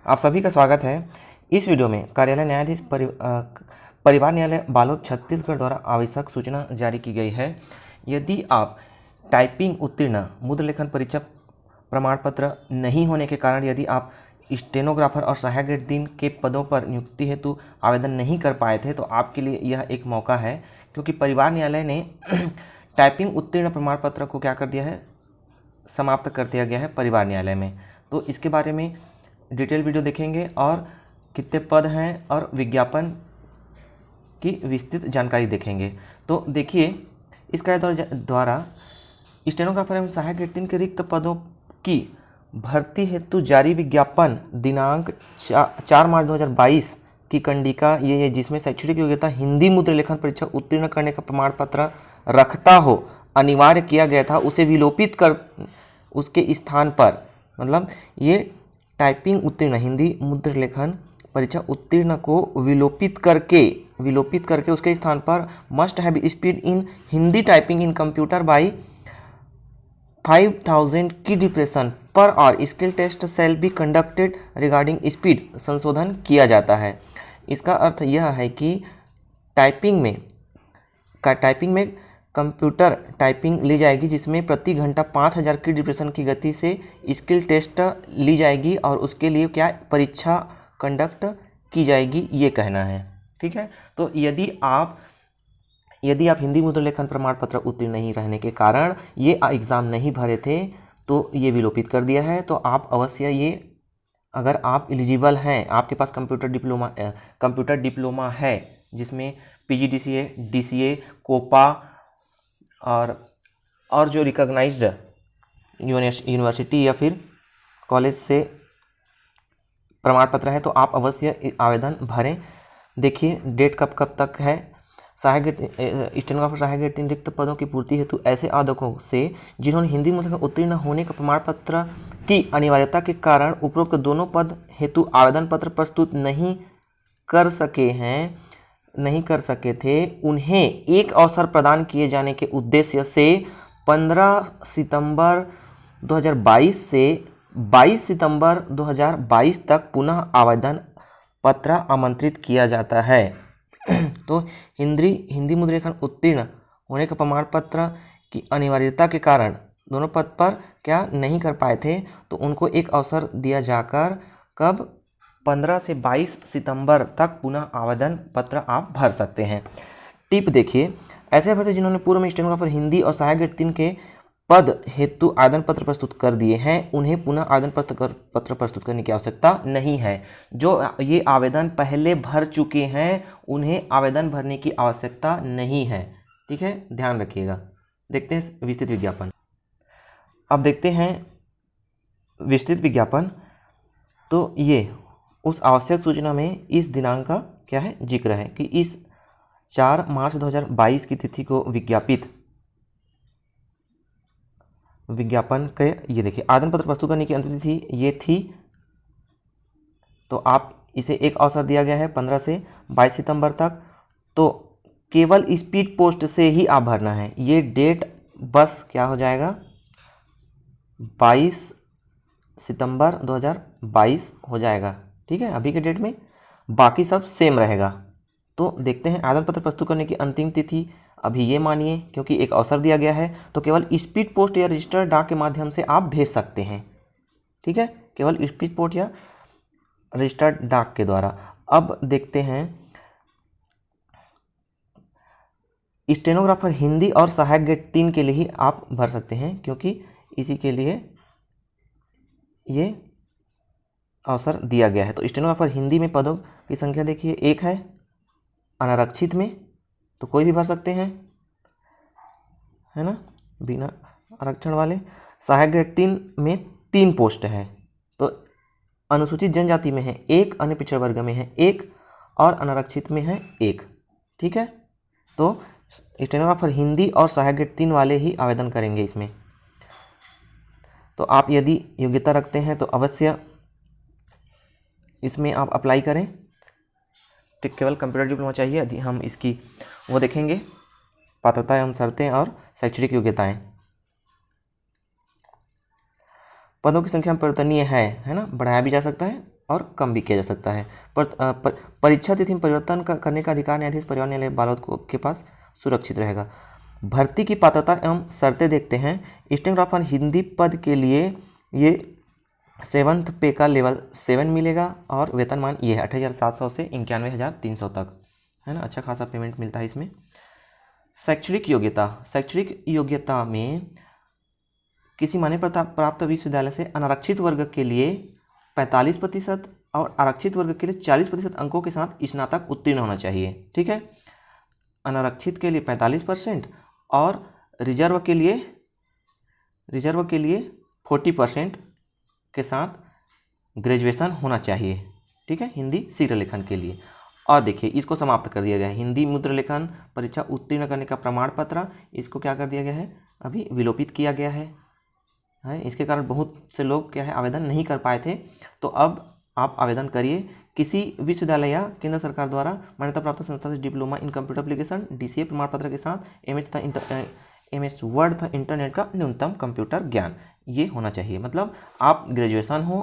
आप सभी का स्वागत है। इस वीडियो में कार्यालय न्यायाधीश परिवार न्यायालय बालोद छत्तीसगढ़ द्वारा आवश्यक सूचना जारी की गई है। यदि आप टाइपिंग उत्तीर्ण मुद्र लेखन परीक्षा प्रमाण पत्र नहीं होने के कारण यदि आप स्टेनोग्राफर और सहायक ग्रेड 3 के पदों पर नियुक्ति हेतु आवेदन नहीं कर पाए थे तो आपके लिए यह एक मौका है, क्योंकि परिवार न्यायालय ने टाइपिंग उत्तीर्ण प्रमाण पत्र को क्या कर दिया है, समाप्त कर दिया गया है परिवार न्यायालय में। तो इसके बारे में डिटेल वीडियो देखेंगे और कितने पद हैं और विज्ञापन की विस्तृत जानकारी देखेंगे। तो देखिए, इस कार्य द्वारा स्टेनोग्राफर एवं सहायक ग्रेड 3 के रिक्त पदों की भर्ती हेतु जारी विज्ञापन दिनांक 4 मार्च 2022 की कंडिका ये जिसमें शैक्षणिक योग्यता हिंदी मुद्र लेखन परीक्षा उत्तीर्ण करने का प्रमाण पत्र रखता हो अनिवार्य किया गया था, उसे विलोपित कर उसके स्थान पर, मतलब ये टाइपिंग उत्तीर्ण हिंदी मुद्र लेखन परीक्षा उत्तीर्ण को विलोपित करके उसके स्थान पर must have speed in Hindi typing in computer by 5000 की डिप्रेशन पर और skill test shall be conducted regarding speed संशोधन किया जाता है। इसका अर्थ यह है कि टाइपिंग में कंप्यूटर टाइपिंग ली जाएगी जिसमें प्रति घंटा 5000 की डिप्रेशन की गति से स्किल टेस्ट ली जाएगी और उसके लिए क्या परीक्षा कंडक्ट की जाएगी, ये कहना है। ठीक है, तो यदि आप हिंदी मुद्र लेखन प्रमाण पत्र उत्तीर्ण नहीं रहने के कारण ये एग्ज़ाम नहीं भरे थे तो ये विलोपित कर दिया है। तो आप अवश्य ये, अगर आप एलिजिबल हैं, आपके पास कंप्यूटर डिप्लोमा है जिसमें PGDCA, DCA, कोपा और जो रिकॉग्नाइज्ड यूनिवर्सिटी या फिर कॉलेज से प्रमाण पत्र है, तो आप अवश्य आवेदन भरें। देखिए डेट कब तक है। स्टेनोग्राफर सहायक ग्रेड 3 रिक्त पदों की पूर्ति हेतु ऐसे आवेदकों से जिन्होंने हिंदी मुद्र में उत्तीर्ण होने का प्रमाण पत्र की अनिवार्यता के कारण उपरोक्त दोनों पद हेतु आवेदन पत्र प्रस्तुत नहीं कर सके थे, उन्हें एक अवसर प्रदान किए जाने के उद्देश्य से 15 सितंबर 2022 से 22 सितंबर 2022 तक पुनः आवेदन पत्र आमंत्रित किया जाता है। तो हिंदी मुद्र लेखन उत्तीर्ण होने का प्रमाण पत्र की अनिवार्यता के कारण दोनों पद पर क्या नहीं कर पाए थे, तो उनको एक अवसर दिया जाकर कब 15 से 22 सितंबर तक पुनः आवेदन पत्र आप भर सकते हैं। टिप देखिए, ऐसे अभ्यर्थी जिन्होंने पूर्व में स्टेनोग्राफर हिंदी और सहायक ग्रेड 3 के पद हेतु आवेदन पत्र प्रस्तुत कर दिए हैं, उन्हें पुनः आवेदन पत्र प्रस्तुत करने की आवश्यकता नहीं है। जो ये आवेदन पहले भर चुके हैं उन्हें आवेदन भरने की आवश्यकता नहीं है। ठीक है, ध्यान रखिएगा। देखते हैं विस्तृत विज्ञापन। अब देखते हैं विस्तृत विज्ञापन। तो ये उस आवश्यक सूचना में इस दिनांक का क्या है, जिक्र है कि इस 4 मार्च 2022 की तिथि को विज्ञापन के ये देखिए आवेदन पत्र प्रस्तुत करने की अंतिम तिथि ये थी, तो आप इसे एक अवसर दिया गया है 15 से 22 सितंबर तक। तो केवल स्पीड पोस्ट से ही आप भरना है। ये डेट बस क्या हो जाएगा, 22 सितंबर 2022 हो जाएगा। ठीक है, अभी के डेट में बाकी सब सेम रहेगा। तो देखते हैं आवेदन पत्र प्रस्तुत करने की अंतिम तिथि अभी ये मानिए, क्योंकि एक अवसर दिया गया है तो केवल स्पीड पोस्ट या रजिस्टर्ड डाक के माध्यम से आप भेज सकते हैं। ठीक है, केवल स्पीड पोस्ट या रजिस्टर्ड डाक के द्वारा। अब देखते हैं स्टेनोग्राफर हिंदी और सहायक ग्रेड 3 के लिए ही आप भर सकते हैं, क्योंकि इसी के लिए ये अवसर दिया गया है। तो स्टेनोग्राफर हिंदी में पदों की संख्या देखिए 1 है, अनारक्षित में तो कोई भी भर सकते हैं, है ना, बिना आरक्षण वाले। सहायक ग्रेड 3 में 3 पोस्ट है, तो अनुसूचित जनजाति में है 1, अन्य पिछड़ा वर्ग में है 1 और अनारक्षित में है 1। ठीक है, तो स्टेनोग्राफर हिंदी और सहायक ग्रेड 3 वाले ही आवेदन करेंगे इसमें। तो आप यदि योग्यता रखते हैं तो अवश्य इसमें आप अप्लाई करें। तो केवल कंप्यूटर डिप्लोमा चाहिए। यदि हम इसकी वो देखेंगे पात्रता एवं शर्तें और शैक्षणिक योग्यताएं। पदों की संख्या परिवर्तनीय है ना, बढ़ाया भी जा सकता है और कम भी किया जा सकता है। परीक्षा तिथि में परिवर्तन करने का अधिकार न्यायाधीश परिवार न्यायालय बालोद के पास सुरक्षित रहेगा। भर्ती की पात्रता एवं शर्तें देखते हैं। स्टेनोग्राफर हिंदी पद के लिए ये 7th पे का लेवल 7 मिलेगा और वेतनमान ये है 28,700 से 91,300 तक, है ना। अच्छा खासा पेमेंट मिलता है इसमें। शैक्षणिक योग्यता में किसी मान्यता प्राप्त विश्वविद्यालय से अनारक्षित वर्ग के लिए 45% और आरक्षित वर्ग के लिए 40% अंकों के साथ स्नातक उत्तीर्ण होना चाहिए, ठीक है। अनारक्षित के लिए 45% और रिजर्व के लिए 40% के साथ ग्रेजुएशन होना चाहिए, ठीक है, हिंदी शीघ्र लेखन के लिए। और देखिए इसको समाप्त कर दिया गया है। हिंदी मुद्र लेखन परीक्षा उत्तीर्ण करने का प्रमाण पत्र, इसको क्या कर दिया गया है, अभी विलोपित किया गया है। इसके कारण बहुत से लोग क्या है आवेदन नहीं कर पाए थे। तो अब आप आवेदन करिए। किसी विश्वविद्यालय या केंद्र सरकार द्वारा मान्यता प्राप्त संस्था से diploma in computer application DCA प्रमाण पत्र के साथ MS वर्ड तथा इंटरनेट का न्यूनतम कंप्यूटर ज्ञान ये होना चाहिए। मतलब आप ग्रेजुएशन हो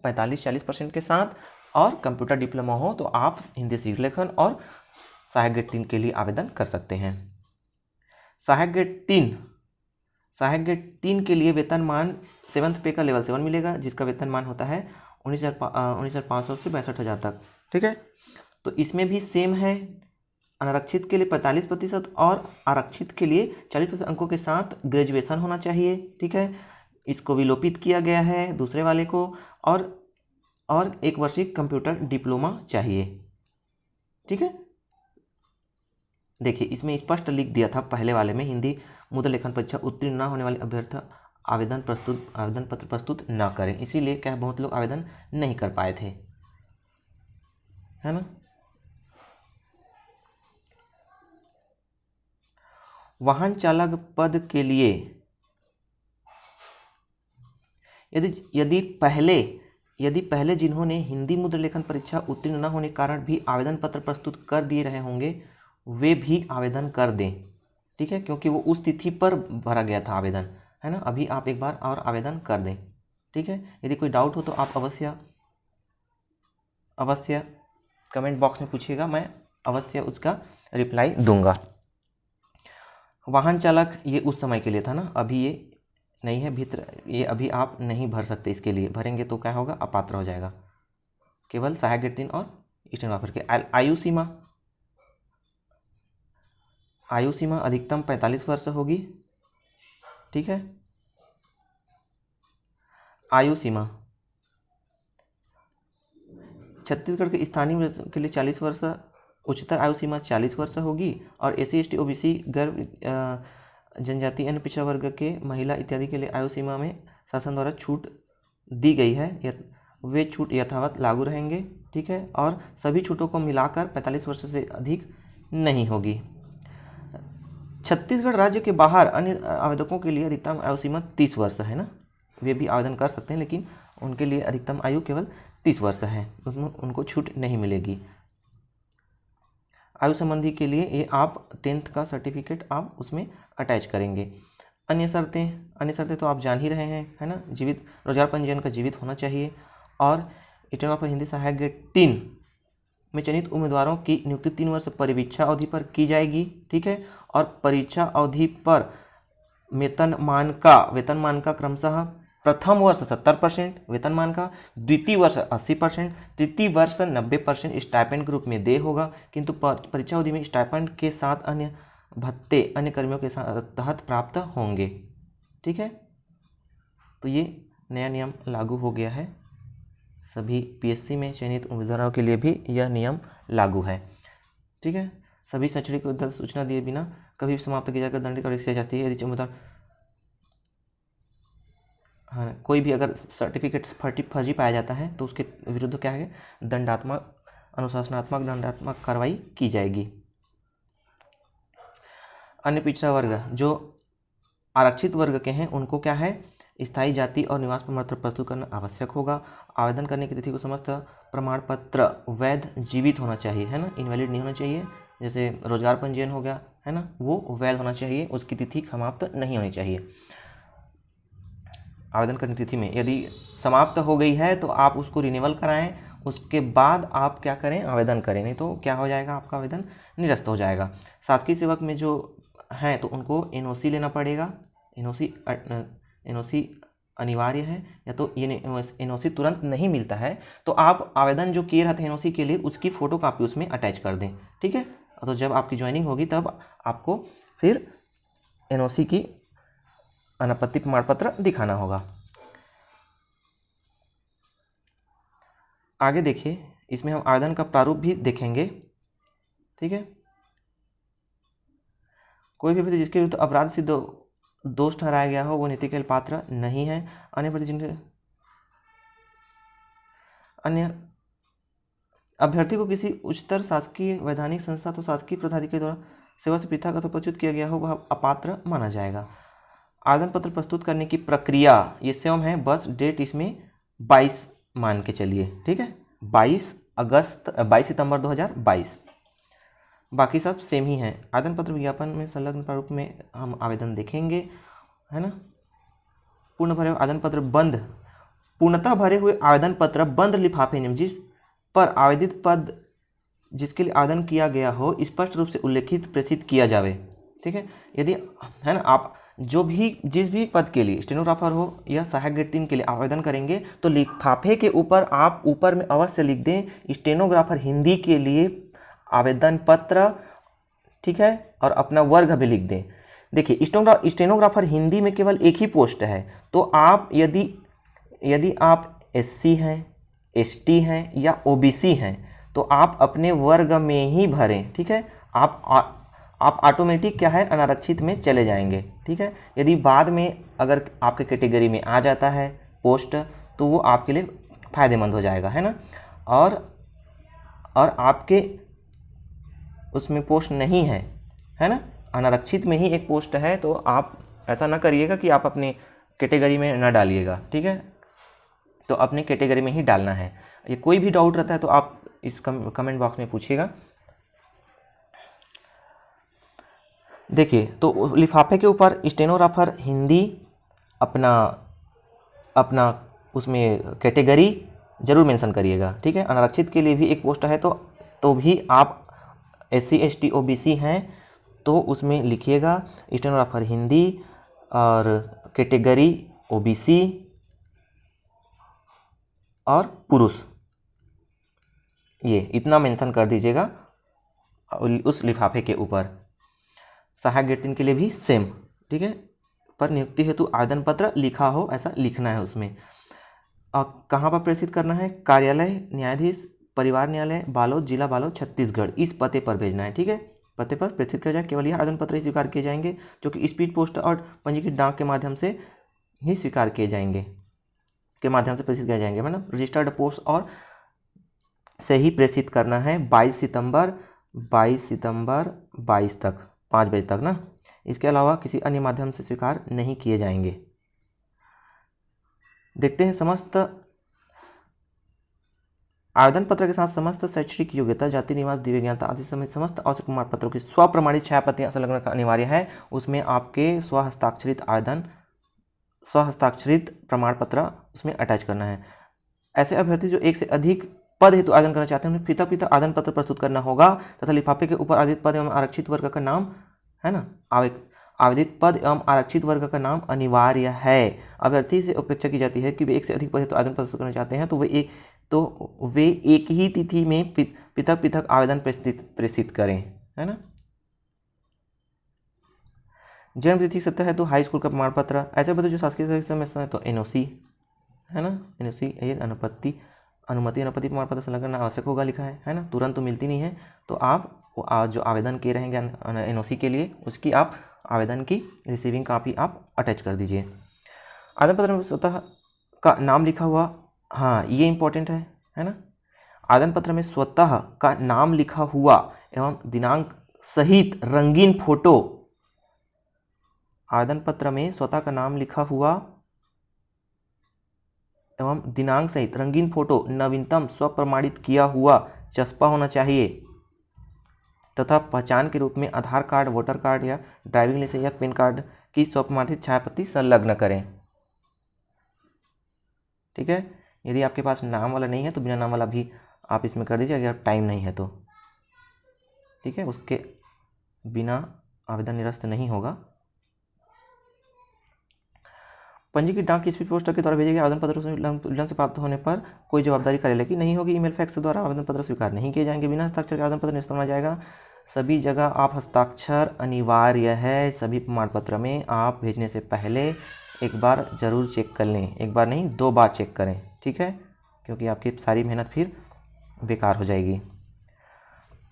45-40% के साथ और कंप्यूटर डिप्लोमा हो तो आप हिंदी शीघ्र लेखन और सहायक ग्रेड 3 के लिए आवेदन कर सकते हैं। सहायक ग्रेड 3 के लिए वेतनमान 7th पे का लेवल 7 मिलेगा, जिसका वेतनमान होता है 19,500 से 62,000 तक, ठीक है। तो इसमें भी सेम है, अनारक्षित के लिए 45% और आरक्षित के लिए 40% अंकों के साथ ग्रेजुएशन होना चाहिए, ठीक है। इसको विलोपित किया गया है दूसरे वाले को, और 1 वर्षीय कंप्यूटर डिप्लोमा चाहिए, ठीक है। देखिए इसमें स्पष्ट लिख दिया था पहले वाले में, हिंदी मुद्र लेखन परीक्षा उत्तीर्ण न होने वाले अभ्यर्थी आवेदन पत्र प्रस्तुत न करें। इसीलिए क्या बहुत लोग आवेदन नहीं कर पाए थे, है ना। वाहन चालक पद के लिए यदि पहले जिन्होंने हिंदी मुद्र लेखन परीक्षा उत्तीर्ण न होने के कारण भी आवेदन पत्र प्रस्तुत कर दिए रहे होंगे वे भी आवेदन कर दें, ठीक है, क्योंकि वो उस तिथि पर भरा गया था आवेदन, है ना। अभी आप एक बार और आवेदन कर दें, ठीक है। यदि कोई डाउट हो तो आप अवश्य कमेंट बॉक्स में पूछिएगा, मैं अवश्य उसका रिप्लाई दूंगा। वाहन चालक ये उस समय के लिए था ना, अभी ये नहीं है भीतर, ये अभी आप नहीं भर सकते। इसके लिए भरेंगे तो क्या होगा, अपात्र हो जाएगा। केवल सहायक ग्रेड 3 और स्टेनोग्राफर के। आयु सीमा अधिकतम 45 वर्ष होगी, ठीक है। आयु सीमा छत्तीसगढ़ के स्थानीय के लिए 40 वर्ष, उच्चतर आयु सीमा 40 वर्ष होगी। और SC ST OBC गर्भ जनजाति अन्य पिछड़ा वर्ग के महिला इत्यादि के लिए आयु सीमा में शासन द्वारा छूट दी गई है, वे छूट यथावत लागू रहेंगे, ठीक है। और सभी छूटों को मिलाकर 45 वर्ष से अधिक नहीं होगी। छत्तीसगढ़ राज्य के बाहर अन्य आवेदकों के लिए अधिकतम आयु सीमा 30 वर्ष है ना, वे भी आवेदन कर सकते हैं, लेकिन उनके लिए अधिकतम आयु केवल 30 वर्ष है, उसमें उनको छूट नहीं मिलेगी। आयु संबंधी के लिए ये आप 10th का सर्टिफिकेट आप उसमें अटैच करेंगे। अन्य शर्तें तो आप जान ही रहे हैं, है ना। जीवित रोजगार पंजीयन का जीवित होना चाहिए और स्टेनोग्राफर हिंदी सहायक ग्रेड 3 में चयनित उम्मीदवारों की नियुक्ति 3 वर्ष परीक्षा अवधि पर की जाएगी, ठीक है। और परीक्षा अवधि पर वेतनमान का क्रमशः प्रथम वर्ष 70% वेतनमान का, द्वितीय वर्ष 80%, तृतीय वर्ष 90% स्टाइपेंड के रूप में देय होगा, किंतु परीक्षा अवधि में स्टाइपेंड के साथ अन्य भत्ते अन्य कर्मियों के तहत प्राप्त होंगे, ठीक है। तो ये नया नियम लागू हो गया है, सभी PSC में चयनित उम्मीदवारों के लिए भी यह नियम लागू है, ठीक है। सभी शैक्षणिक उद्देश्य सूचना दिए बिना कभी भी समाप्त किया जाकर दंडित और किया जाती है। यदि उम्मीदवार कोई भी अगर सर्टिफिकेट फर्जी पाया जाता है तो उसके विरुद्ध क्या है, अनुशासनात्मक दंडात्मक कार्रवाई की जाएगी। अन्य पिछड़ा वर्ग जो आरक्षित वर्ग के हैं उनको क्या है, स्थायी जाति और निवास प्रमाण पत्र प्रस्तुत करना आवश्यक होगा। आवेदन करने की तिथि को समस्त प्रमाण पत्र वैध जीवित होना चाहिए, है ना, इनवैलिड नहीं होना चाहिए। जैसे रोजगार पंजीयन हो गया, है ना, वो वैध होना चाहिए, उसकी तिथि समाप्त नहीं होनी चाहिए। आवेदन करने की तिथि में यदि समाप्त हो गई है तो आप उसको रिन्यूअल कराएं, उसके बाद आप क्या करें, आवेदन करें, नहीं तो क्या हो जाएगा, आपका आवेदन निरस्त हो जाएगा। शासकीय सेवक में जो हैं तो उनको एनओसी लेना पड़ेगा। एनओसी अनिवार्य है, या तो ये एनओसी तुरंत नहीं मिलता है तो आप आवेदन जो किए रहते हैं एनओसी के लिए उसकी फ़ोटो कापी उसमें अटैच कर दें, ठीक है। तो जब आपकी ज्वाइनिंग होगी तब आपको फिर एनओसी की अनापत्ति प्रमाण पत्र दिखाना होगा। आगे देखिए, इसमें हम आवेदन का प्रारूप भी देखेंगे, ठीक है। कोई भी व्यक्ति जिसके विरुद्ध अपराध सिद्ध दोष ठहराया गया हो वो नीति के लिए पात्र नहीं है। अन्य अभ्यर्थी को किसी उच्चतर शासकीय वैधानिक संस्था तो शासकीय प्राधिकारी द्वारा सेवा से पृथक अथवा प्रच्युत किया गया हो वह अपात्र माना जाएगा। आवेदन पत्र प्रस्तुत करने की प्रक्रिया ये सेम है, बस डेट इसमें 22 मान के चलिए, ठीक है, 22 सितंबर 2022। बाकी सब सेम ही है। आवेदन पत्र विज्ञापन में संलग्न प्रारूप में हम आवेदन देखेंगे, है ना। पूर्ण भरे हुए आवेदन पत्र बंद, पूर्णतः भरे हुए आवेदन पत्र बंद लिफाफे में जिस पर आवेदित पद जिसके लिए आवेदन किया गया हो स्पष्ट रूप से उल्लेखित प्रेषित किया जावे, ठीक है। यदि, है ना, आप जो भी जिस भी पद के लिए स्टेनोग्राफर हो या सहायक ग्रेड 3 के लिए आवेदन करेंगे तो लिफाफे के ऊपर आप ऊपर में अवश्य लिख दें स्टेनोग्राफर हिंदी के लिए आवेदन पत्र, ठीक है, और अपना वर्ग भी लिख दें। देखिए, स्टेनोग्राफर हिंदी में केवल एक ही पोस्ट है, तो आप यदि आप एससी हैं, एसटी हैं या ओबीसी हैं तो आप अपने वर्ग में ही भरें, ठीक है। आप ऑटोमेटिक क्या है, अनारक्षित में चले जाएंगे, ठीक है। यदि बाद में अगर आपके कैटेगरी में आ जाता है पोस्ट तो वो आपके लिए फ़ायदेमंद हो जाएगा, है ना। और आपके उसमें पोस्ट नहीं है ना, अनारक्षित में ही एक पोस्ट है, तो आप ऐसा ना करिएगा कि आप अपने कैटेगरी में ना डालिएगा, ठीक है। तो अपने कैटेगरी में ही डालना है। ये कोई भी डाउट रहता है तो आप इस कमेंट बॉक्स में पूछिएगा। देखिए, तो लिफाफे के ऊपर स्टेनोग्राफर हिंदी अपना उसमें कैटेगरी जरूर मेंशन करिएगा, ठीक है। अनारक्षित के लिए भी एक पोस्ट है तो भी आप एससी एसटी ओबीसी हैं तो उसमें लिखिएगा स्टेनोग्राफर हिंदी और कैटेगरी ओबीसी और पुरुष, ये इतना मेंशन कर दीजिएगा उस लिफाफे के ऊपर। सहायक ग्रेड 3 के लिए भी सेम, ठीक है, पर नियुक्ति हेतु आवेदन पत्र लिखा हो ऐसा लिखना है उसमें। कहाँ पर प्रेषित करना है, कार्यालय न्यायाधीश परिवार न्यायालय बालोद, जिला बालोद, छत्तीसगढ़, इस पते पर भेजना है, ठीक है। पते पर प्रेषित किया जाए। केवल यह आवेदन पत्र ही स्वीकार किए जाएंगे जो कि स्पीड पोस्ट और पंजीकृत डाक के माध्यम से ही स्वीकार किए जाएंगे, के माध्यम से प्रेषित किए जाएंगे, मतलब रजिस्टर्ड पोस्ट और से ही प्रेषित करना है। 22 सितंबर 22 तक 5 बजे तक ना, इसके अलावा किसी अन्य माध्यम से स्वीकार नहीं किए जाएंगे। देखते हैं, समस्त आवेदन पत्र के साथ समस्त शैक्षणिक योग्यता, जाति, निवास, दिव्यांगता आदि समेत समस्त आवश्यक प्रमाण पत्रों की स्वप्रमाणित छायाप्रतियां संलग्न करना अनिवार्य है। उसमें आपके स्वहस्ताक्षरित प्रमाण पत्र उसमें अटैच करना है। ऐसे अभ्यर्थी जो एक से अधिक पद हेतु आवेदन करना चाहते हैं उन्हें पृथक आवेदन पत्र प्रस्तुत करना होगा तथा लिफाफे के ऊपर आवेदित पद एवं आरक्षित वर्ग का नाम, है ना, आवेदित पद एवं आरक्षित वर्ग का नाम अनिवार्य है। अभ्यर्थी से अपेक्षा की जाती है कि वे एक से अधिक पद हेतु आवेदन प्रस्तुत करना चाहते हैं तो वे एक ही तिथि में पृथक आवेदन प्रेषित करें, है ना। जन्म तिथि सत्य है तो हाई स्कूल का प्रमाण पत्र। ऐसे बता जो शासकीय समय है तो एनओसी, है ना, एनओसी, अनुमति अनुपत्ति प्रमाण पत्र संलग्न आवश्यक होगा लिखा है ना। तुरंत तो मिलती नहीं है तो आप जो आवेदन किए रहेंगे एनओसी के लिए उसकी आप आवेदन की रिसीविंग कॉपी आप अटैच कर दीजिए। आवेदन पत्र में स्वतः का नाम लिखा हुआ, हाँ ये इंपॉर्टेंट है ना। आवेदन पत्र में स्वतः का नाम लिखा हुआ एवं दिनांक सहित रंगीन फोटो, आवेदन पत्र में स्वतः का नाम लिखा हुआ एवं दिनांक सहित रंगीन फोटो नवीनतम स्वप्रमाणित किया हुआ चस्पा होना चाहिए तथा पहचान के रूप में आधार कार्ड, वोटर कार्ड या ड्राइविंग लाइसेंस या पैन कार्ड की स्वप्रमाणित छायाप्रति संलग्न करें। ठीक है। यदि आपके पास नाम वाला नहीं है तो बिना नाम वाला भी आप इसमें कर दीजिए, अगर टाइम नहीं है तो, ठीक है। उसके बिना आवेदन निरस्त नहीं होगा। पंजीकृत डाक की स्पीड पोस्ट के द्वारा भेजे गए आवेदन पत्रों से विलंब से प्राप्त होने पर कोई जवाबदारी कार्यालय की नहीं होगी। ईमेल फैक्स द्वारा आवेदन पत्र स्वीकार नहीं किए जाएंगे। बिना हस्ताक्षर के आवेदन पत्र निरस्त माना जाएगा। सभी जगह आप हस्ताक्षर अनिवार्य है। सभी प्रमाण पत्र में आप भेजने से पहले एक बार ज़रूर चेक कर लें, एक बार नहीं 2 बार चेक करें, ठीक है, क्योंकि आपकी सारी मेहनत फिर बेकार हो जाएगी।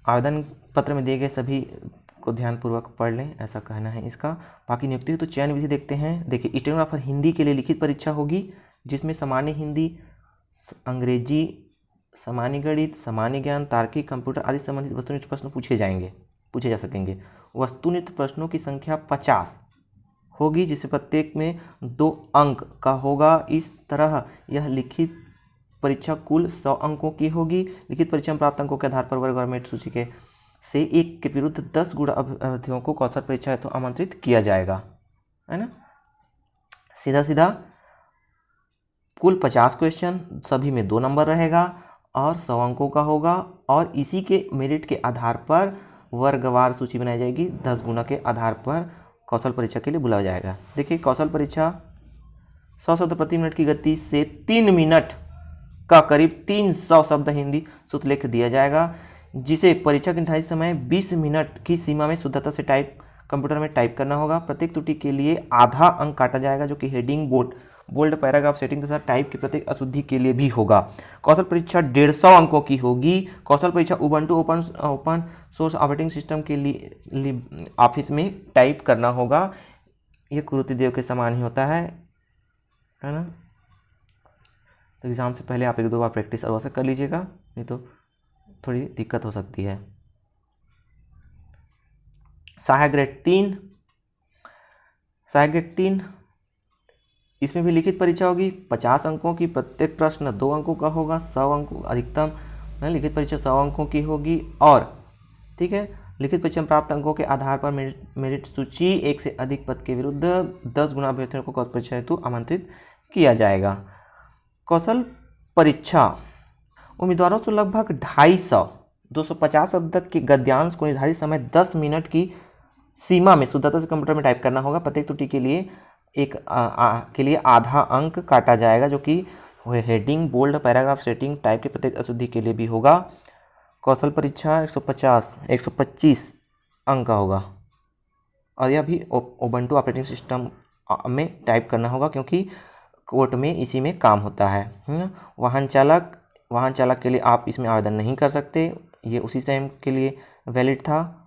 आवेदन पत्र में दिए गए सभी को ध्यानपूर्वक पढ़ लें, ऐसा कहना है इसका। बाकी नियुक्ति तो चयन विधि देखते हैं। देखिए, स्टेनोग्राफर हिंदी के लिए लिखित परीक्षा होगी, जिसमें सामान्य हिंदी, अंग्रेजी, सामान्य गणित, सामान्य ज्ञान, तार्किक, कंप्यूटर आदि संबंधित वस्तुनिष्ठ प्रश्न पूछे जा सकेंगे। वस्तुनिष्ठ प्रश्नों की संख्या 50 होगी, जिसे प्रत्येक में 2 अंक का होगा। इस तरह यह लिखित परीक्षा कुल 100 अंकों की होगी। लिखित परीक्षा में प्राप्त अंकों के आधार पर वर्ग और मेरिट सूची के से 1 के विरुद्ध 10 गुणा अभ्यर्थियों को कौशल परीक्षा हेतु आमंत्रित किया जाएगा, है ना। सीधा सीधा कुल 50 क्वेश्चन, सभी में 2 नंबर रहेगा और 100 अंकों का होगा, और इसी के मेरिट के आधार पर वर्गवार सूची बनाई जाएगी। 10 गुना के आधार पर कौशल परीक्षा के लिए बुलाया जाएगा। देखिए, कौशल परीक्षा 100 शब्द प्रति मिनट की गति से 3 मिनट का करीब 300 शब्द हिंदी शुद्धलेख दिया जाएगा, जिसे परीक्षा के निर्धारित समय 20 मिनट की सीमा में शुद्धता से कंप्यूटर में टाइप करना होगा। प्रत्येक त्रुटि के लिए आधा अंक काटा जाएगा, जो कि हेडिंग, बोल्ड, पैराग्राफ, सेटिंग तथा टाइप की प्रत्येक अशुद्धि के लिए भी होगा। कौशल परीक्षा 150 अंकों की होगी। कौशल परीक्षा Ubuntu open source operating system के लिए ऑफिस में टाइप करना होगा। ये कुरुति देव के समान ही होता है ना। तो एग्ज़ाम से पहले आप 1-2 बार प्रैक्टिस अवश्य कर लीजिएगा, नहीं तो थोड़ी दिक्कत हो सकती है। सहायक ग्रेड 3, इसमें भी लिखित परीक्षा होगी। 50 अंकों की, प्रत्येक प्रश्न 2 अंकों का होगा। 100 अंकों अधिकतम लिखित परीक्षा 100 अंकों की होगी। और ठीक है, लिखित परीक्षा में प्राप्त अंकों के आधार पर मेरिट सूची 1 से अधिक पद के विरुद्ध 10 गुना अभ्यर्थियों को कौशल परीक्षा हेतु आमंत्रित किया जाएगा। कौशल परीक्षा उम्मीदवारों से लगभग 250 शब्द के गद्यांश को निर्धारित समय 10 मिनट की सीमा में शुद्धता से कंप्यूटर में टाइप करना होगा। प्रत्येक त्रुटि के लिए के लिए आधा अंक काटा जाएगा, जो कि heading, bold, paragraph, setting, type के प्रत्येक अशुद्धि के लिए भी होगा। कौशल परीक्षा 125 अंक का होगा, और यह भी उबंटू ऑपरेटिंग सिस्टम में टाइप करना होगा, क्योंकि कोर्ट में इसी में काम होता है। वाहन चालक के लिए आप इसमें आवेदन नहीं कर सकते, ये उसी टाइम के लिए वैलिड था।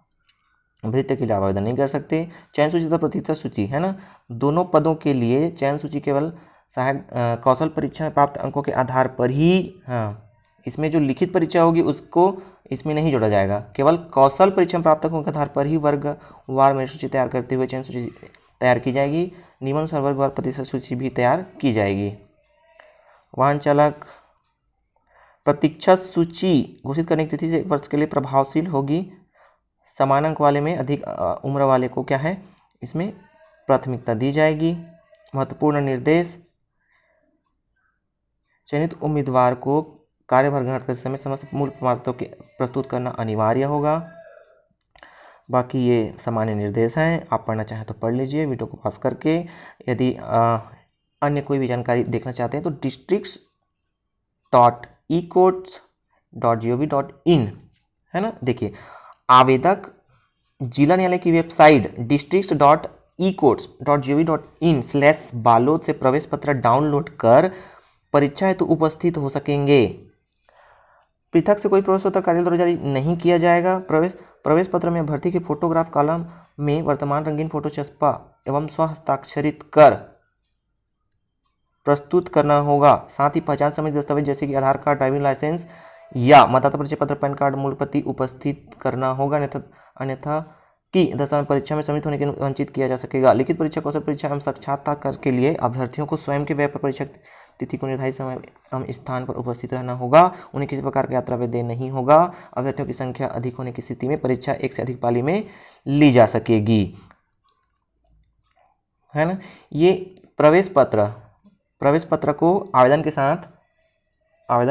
भृत्य के लिए आवेदन नहीं कर सकते। चयन सूची तथा प्रतिशत सूची, है ना, दोनों पदों के लिए चयन सूची केवल सहायक कौशल परीक्षा में प्राप्त अंकों के आधार पर ही, हाँ, इसमें जो लिखित परीक्षा होगी उसको इसमें नहीं जोड़ा जाएगा। केवल कौशल परीक्षा में प्राप्त अंकों के आधार पर ही वर्गवार मेरिट सूची तैयार करते हुए चयन सूची तैयार की जाएगी। नियमानुसार वर्गवार प्रतिशत सूची भी तैयार की जाएगी। वाहन चालक प्रतीक्षा सूची घोषित करने की तिथि से 1 वर्ष के लिए प्रभावशील होगी। समान अंक वाले में अधिक उम्र वाले को क्या है, इसमें प्राथमिकता दी जाएगी। महत्वपूर्ण निर्देश, चयनित उम्मीदवार को कार्यभार ग्रहण करते समय समस्त मूल प्रमाणपत्रों के प्रस्तुत करना अनिवार्य होगा। बाकी ये सामान्य निर्देश हैं, आप पढ़ना चाहें तो पढ़ लीजिए वीडियो को पास करके। यदि अन्य कोई भी जानकारी देखना चाहते हैं तो districts.ecourts.gov.in, है ना। देखिए, आवेदक जिला न्यायालय की वेबसाइट districts.ecourts.gov.in/बालोद से प्रवेश पत्र डाउनलोड कर परीक्षा हेतु उपस्थित हो सकेंगे। पृथक से कोई प्रवेश पत्र कार्यालय द्वारा जारी नहीं किया जाएगा। प्रवेश पत्र में अभ्यर्थी के फोटोग्राफ कॉलम में वर्तमान रंगीन फोटो चस्पा एवं स्वहस्ताक्षरित कर प्रस्तुत करना होगा। साथ ही पहचान संबंधी दस्तावेज जैसे कि आधार कार्ड, ड्राइविंग लाइसेंस या मतदाता परिचय पत्र, पैन कार्ड, मूल प्रति उपस्थित करना होगा, अन्यथा की दशा में परीक्षा में सम्मिलित होने के वंचित किया जा सकेगा। लिखित परीक्षा, कौशल परीक्षा एवं साक्षात्कार के लिए अभ्यर्थियों को स्वयं के व्यय पर परीक्षा तिथि को निर्धारित समय एवं स्थान पर उपस्थित रहना होगा। उन्हें किसी प्रकार का यात्रा व्यय नहीं होगा। अभ्यर्थियों की संख्या अधिक होने की स्थिति में परीक्षा 1 से अधिक पाली में ली जा सकेगी, है ना। ये प्रवेश प्रवेश पत्र को आवेदन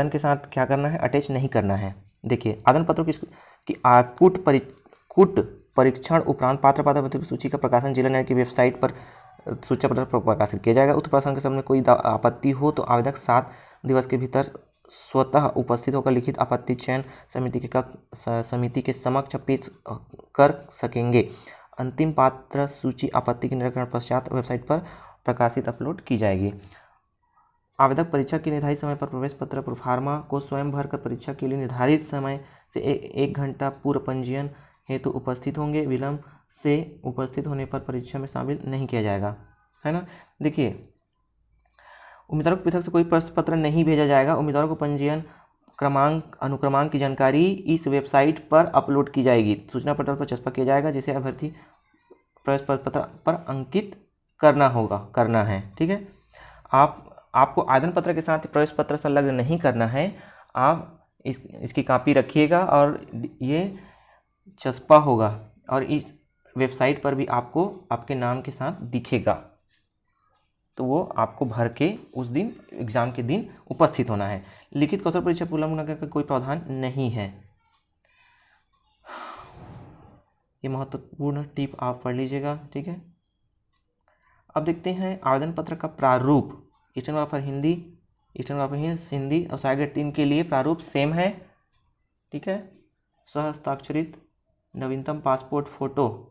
के साथ क्या करना है, अटैच नहीं करना है। देखिए आवेदन पत्रों की कूट परीक्षण उपरांत पात्र पात्रवतियों की सूची का प्रकाशन जिला न्यायालय की वेबसाइट पर सूचना पत्र पर प्रकाशित किया जाएगा। उक्त प्रश्न के सामने कोई आपत्ति हो तो आवेदक 7 दिवस के भीतर स्वतः उपस्थित होकर लिखित आपत्ति चयन समिति के समक्ष पेश कर सकेंगे। अंतिम पात्र सूची आपत्ति के निराकरण पश्चात वेबसाइट पर प्रकाशित अपलोड की जाएगी। आवेदक परीक्षा के निर्धारित समय पर प्रवेश पत्र प्रोफार्मा को स्वयं भरकर परीक्षा के लिए निर्धारित समय से 1 घंटा पूर्व पंजीयन हेतु उपस्थित होंगे। विलंब से उपस्थित होने पर परीक्षा में शामिल नहीं किया जाएगा, है ना। देखिए उम्मीदवारों को पृथक से कोई प्रश्न पत्र नहीं भेजा जाएगा। उम्मीदवारों को पंजीयन क्रमांक अनुक्रमांक की जानकारी इस वेबसाइट पर अपलोड की जाएगी। सूचना पत्र पर चस्पा किया जाएगा जिसे अभ्यर्थी प्रवेश पत्र पर अंकित करना है। ठीक है, आपको आवेदन पत्र के साथ प्रवेश पत्र संलग्न नहीं करना है। आप इसकी कॉपी रखिएगा और ये चस्पा होगा और इस वेबसाइट पर भी आपको आपके नाम के साथ दिखेगा, तो वो आपको भर के उस दिन एग्ज़ाम के दिन उपस्थित होना है। लिखित कौशल परीक्षा उल्लंघन का कोई प्रावधान नहीं है। ये महत्वपूर्ण टिप आप पढ़ लीजिएगा। ठीक है, अब देखते हैं आवेदन पत्र का प्रारूप। स्टेनोग्राफर हिंदी और सहायक 3 के लिए प्रारूप सेम है। ठीक है, स्वहस्ताक्षरित नवीनतम पासपोर्ट फ़ोटो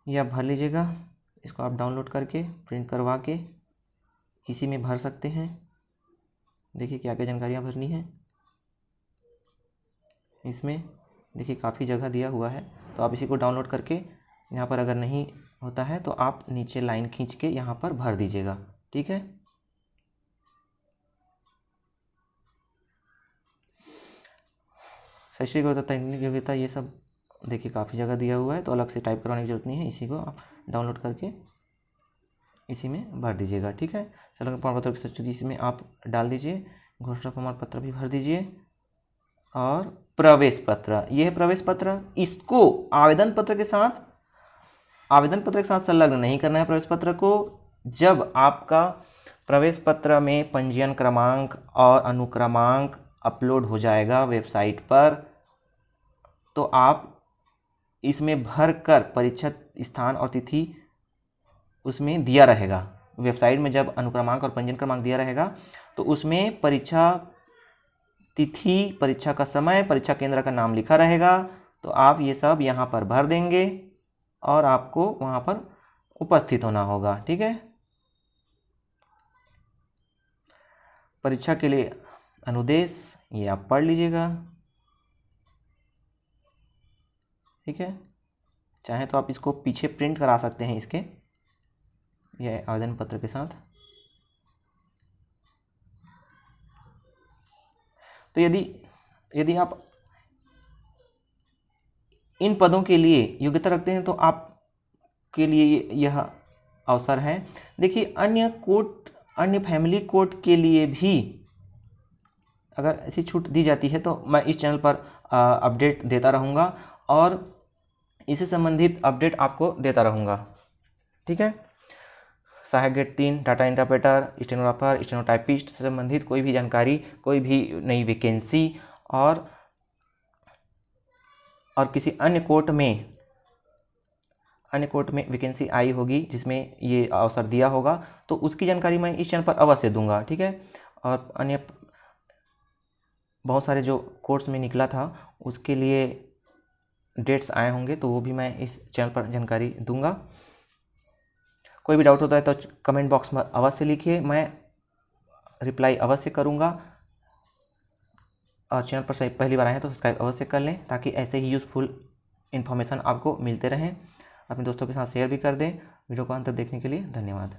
यह भर लीजिएगा। इसको आप डाउनलोड करके प्रिंट करवा के इसी में भर सकते हैं। देखिए क्या क्या जानकारियाँ भरनी है इसमें। देखिए काफ़ी जगह दिया हुआ है, तो आप इसी को डाउनलोड करके यहाँ पर अगर नहीं होता है तो आप नीचे लाइन खींच के यहाँ पर भर दीजिएगा। ठीक है, शैक्षिक योग्यता, तकनीकी योग्यता, ये सब देखिए काफ़ी जगह दिया हुआ है, तो अलग से टाइप करवाने की जरूरत नहीं है। इसी को आप डाउनलोड करके इसी में भर दीजिएगा। ठीक है, संलग्न प्रमाण पत्र की सचित्र इसमें आप डाल दीजिए। घोषणा प्रमाण पत्र भी भर दीजिए और प्रवेश पत्र, ये है प्रवेश पत्र। इसको आवेदन पत्र के साथ संलग्न नहीं करना है। प्रवेश पत्र को जब आपका प्रवेश पत्र में पंजीयन क्रमांक और अनुक्रमांक अपलोड हो जाएगा वेबसाइट पर, तो आप इसमें भर कर परीक्षा स्थान और तिथि उसमें दिया रहेगा। वेबसाइट में जब अनुक्रमांक और पंजीयन क्रमांक दिया रहेगा तो उसमें परीक्षा तिथि, परीक्षा का समय, परीक्षा केंद्र का नाम लिखा रहेगा। तो आप ये सब यहाँ पर भर देंगे और आपको वहाँ पर उपस्थित होना होगा। ठीक है, परीक्षा के लिए अनुदेश ये आप पढ़ लीजिएगा। ठीक है, चाहे तो आप इसको पीछे प्रिंट करा सकते हैं इसके, यह आवेदन पत्र के साथ। तो यदि आप इन पदों के लिए योग्यता रखते हैं तो आपके लिए यह अवसर है। देखिए अन्य फैमिली कोर्ट के लिए भी अगर ऐसी छूट दी जाती है तो मैं इस चैनल पर अपडेट देता रहूँगा और इससे संबंधित अपडेट आपको देता रहूँगा। ठीक है, सहायक grade 3, data interpreter, stenographer, stenotypist से संबंधित कोई भी जानकारी, कोई भी नई वैकेंसी और किसी अन्य कोर्ट में वैकेंसी आई होगी जिसमें ये अवसर दिया होगा तो उसकी जानकारी मैं इस चैनल पर अवश्य दूंगा। ठीक है, और अन्य बहुत सारे जो कोर्स में निकला था उसके लिए डेट्स आए होंगे तो वो भी मैं इस चैनल पर जानकारी दूंगा। कोई भी डाउट होता है तो कमेंट बॉक्स में अवश्य लिखिए, मैं रिप्लाई अवश्य करूंगा। और चैनल पर पहली बार आए हैं तो सब्सक्राइब अवश्य कर लें ताकि ऐसे ही यूज़फुल इन्फॉर्मेशन आपको मिलते रहें। अपने दोस्तों के साथ शेयर भी कर दें। वीडियो को अंत तक देखने के लिए धन्यवाद।